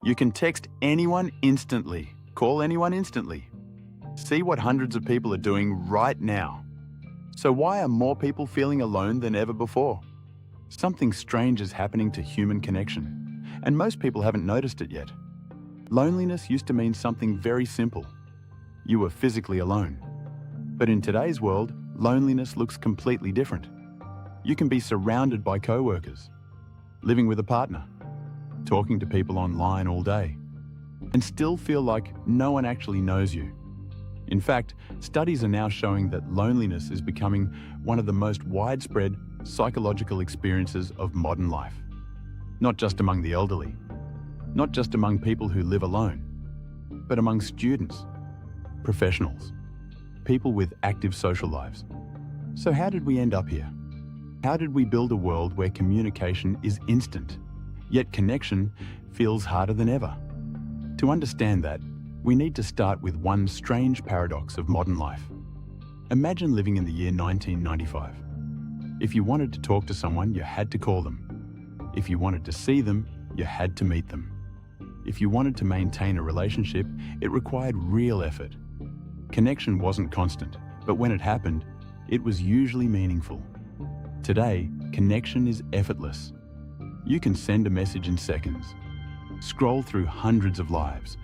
You can text anyone instantly, call anyone instantly. See what hundreds of people are doing right now. So why are more people feeling alone than ever before? Something strange is happening to human connection, and most people haven't noticed it yet. Loneliness used to mean something very simple. You were physically alone. But in today's world, loneliness looks completely different. You can be surrounded by co-workers, living with a partner, talking to people online all day, and still feel like no one actually knows you. In fact, studies are now showing that loneliness is becoming one of the most widespread psychological experiences of modern life. Not just among the elderly, not just among people who live alone, but among students, professionals, people with active social lives. So how did we end up here? How did we build a world where communication is instant, yet connection feels harder than ever? To understand that, we need to start with one strange paradox of modern life. Imagine living in the year 1995. If you wanted to talk to someone, you had to call them. If you wanted to see them, you had to meet them. If you wanted to maintain a relationship, it required real effort. Connection wasn't constant, but when it happened, it was usually meaningful. Today, connection is effortless. You can send a message in seconds, scroll through hundreds of lives,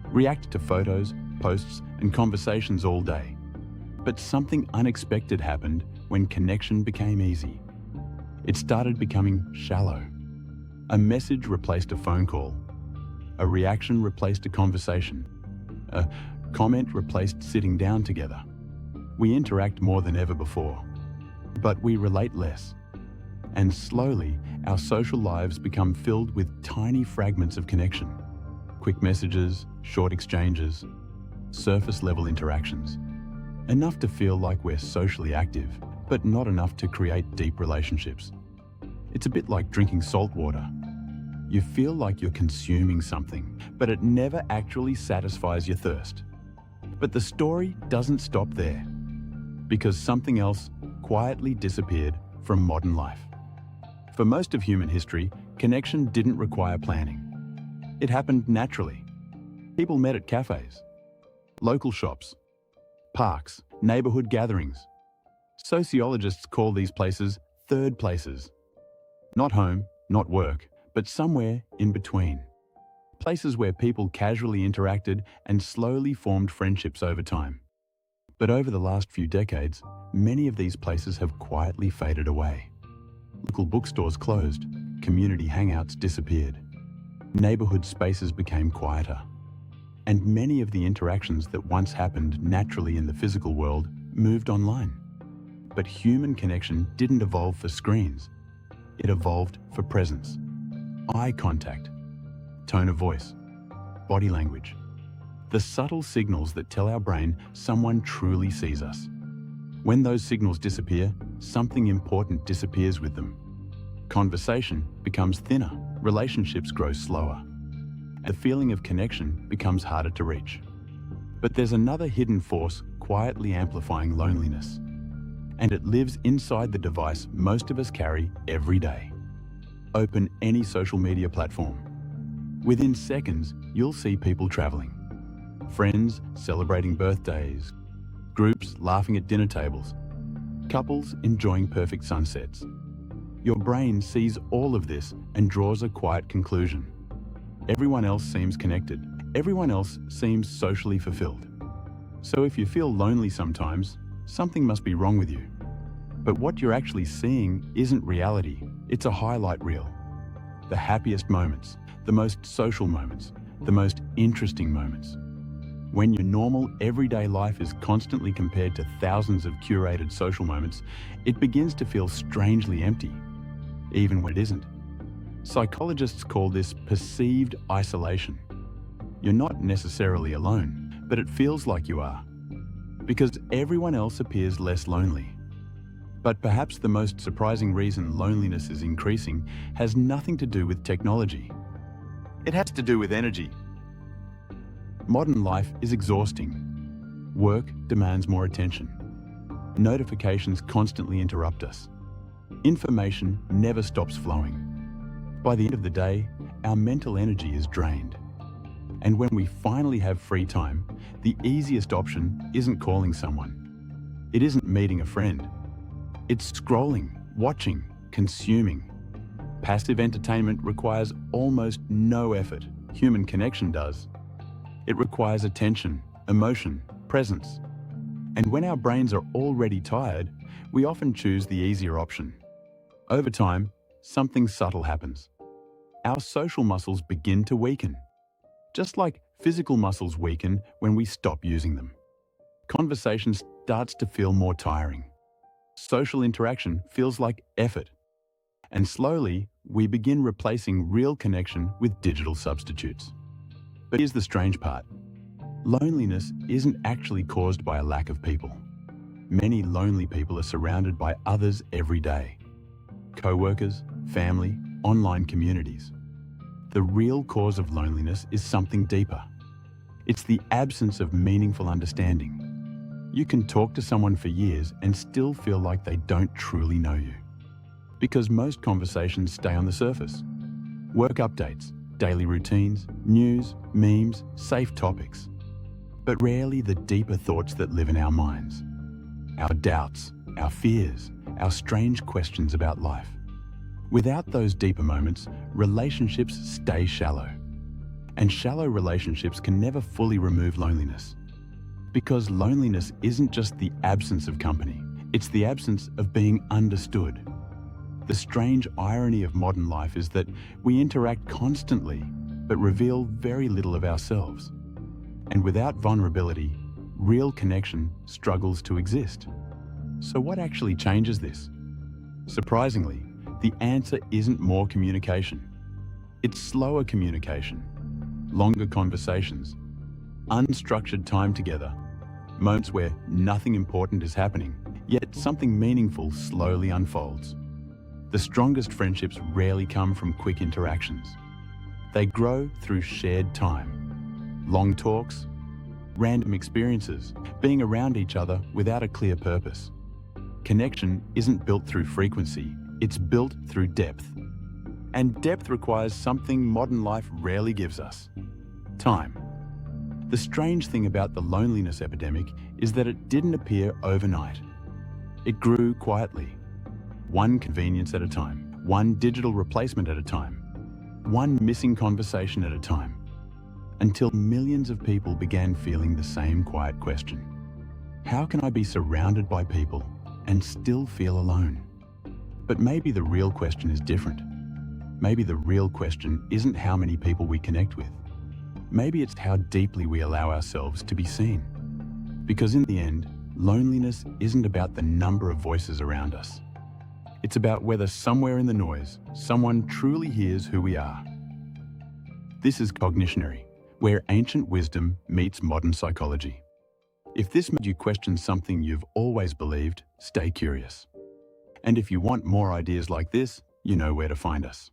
react to photos, posts, and conversations all day. But something unexpected happened when connection became easy. It started becoming shallow. A message replaced a phone call. A reaction replaced a conversation. A comment replaced sitting down together. We interact more than ever before, but we relate less. And slowly, our social lives become filled with tiny fragments of connection. Quick messages, short exchanges, surface-level interactions. Enough to feel like we're socially active, but not enough to create deep relationships. It's a bit like drinking salt water. You feel like you're consuming something, but it never actually satisfies your thirst. But the story doesn't stop there, because something else quietly disappeared from modern life. For most of human history, connection didn't require planning. It happened naturally. People met at cafes, local shops, parks, neighborhood gatherings. Sociologists call these places third places. Not home, not work, but somewhere in between. Places where people casually interacted and slowly formed friendships over time. But over the last few decades, many of these places have quietly faded away. Local bookstores closed, community hangouts disappeared. Neighborhood spaces became quieter. And many of the interactions that once happened naturally in the physical world moved online. But human connection didn't evolve for screens. It evolved for presence. Eye contact, tone of voice, body language. The subtle signals that tell our brain someone truly sees us. When those signals disappear, something important disappears with them. Conversation becomes thinner, relationships grow slower. The feeling of connection becomes harder to reach. But there's another hidden force quietly amplifying loneliness. And it lives inside the device most of us carry every day. Open any social media platform. Within seconds, you'll see people traveling. Friends celebrating birthdays. Groups laughing at dinner tables. Couples enjoying perfect sunsets. Your brain sees all of this and draws a quiet conclusion. Everyone else seems connected. Everyone else seems socially fulfilled. So if you feel lonely sometimes, something must be wrong with you. But what you're actually seeing isn't reality. It's a highlight reel. The happiest moments, the most social moments, the most interesting moments. When your normal, everyday life is constantly compared to thousands of curated social moments, it begins to feel strangely empty, even when it isn't. Psychologists call this perceived isolation. You're not necessarily alone, but it feels like you are, because everyone else appears less lonely. But perhaps the most surprising reason loneliness is increasing has nothing to do with technology. It has to do with energy. Modern life is exhausting. Work demands more attention. Notifications constantly interrupt us. Information never stops flowing. By the end of the day, our mental energy is drained. And when we finally have free time, the easiest option isn't calling someone. It isn't meeting a friend. It's scrolling, watching, consuming. Passive entertainment requires almost no effort. Human connection does. It requires attention, emotion, presence. And when our brains are already tired, we often choose the easier option. Over time, something subtle happens. Our social muscles begin to weaken. Just like physical muscles weaken when we stop using them. Conversation starts to feel more tiring. Social interaction feels like effort. And slowly, we begin replacing real connection with digital substitutes. But here's the strange part. Loneliness isn't actually caused by a lack of people. Many lonely people are surrounded by others every day. Co-workers, family, online communities. The real cause of loneliness is something deeper. It's the absence of meaningful understanding. You can talk to someone for years and still feel like they don't truly know you. Because most conversations stay on the surface. Work updates, daily routines, news, memes, safe topics. But rarely the deeper thoughts that live in our minds. Our doubts, our fears, our strange questions about life. Without those deeper moments, relationships stay shallow. And shallow relationships can never fully remove loneliness. Because loneliness isn't just the absence of company, it's the absence of being understood. The strange irony of modern life is that we interact constantly, but reveal very little of ourselves. And without vulnerability, real connection struggles to exist. So what actually changes this? Surprisingly, the answer isn't more communication. It's slower communication, longer conversations, unstructured time together, moments where nothing important is happening, yet something meaningful slowly unfolds. The strongest friendships rarely come from quick interactions. They grow through shared time, long talks, random experiences, being around each other without a clear purpose. Connection isn't built through frequency, it's built through depth. And depth requires something modern life rarely gives us: time. The strange thing about the loneliness epidemic is that it didn't appear overnight. It grew quietly, one convenience at a time, one digital replacement at a time, one missing conversation at a time, until millions of people began feeling the same quiet question. How can I be surrounded by people and still feel alone? But maybe the real question is different. Maybe the real question isn't how many people we connect with. Maybe it's how deeply we allow ourselves to be seen. Because in the end, loneliness isn't about the number of voices around us. It's about whether somewhere in the noise, someone truly hears who we are. This is Cognitionary, where ancient wisdom meets modern psychology. If this made you question something you've always believed, stay curious. And if you want more ideas like this, you know where to find us.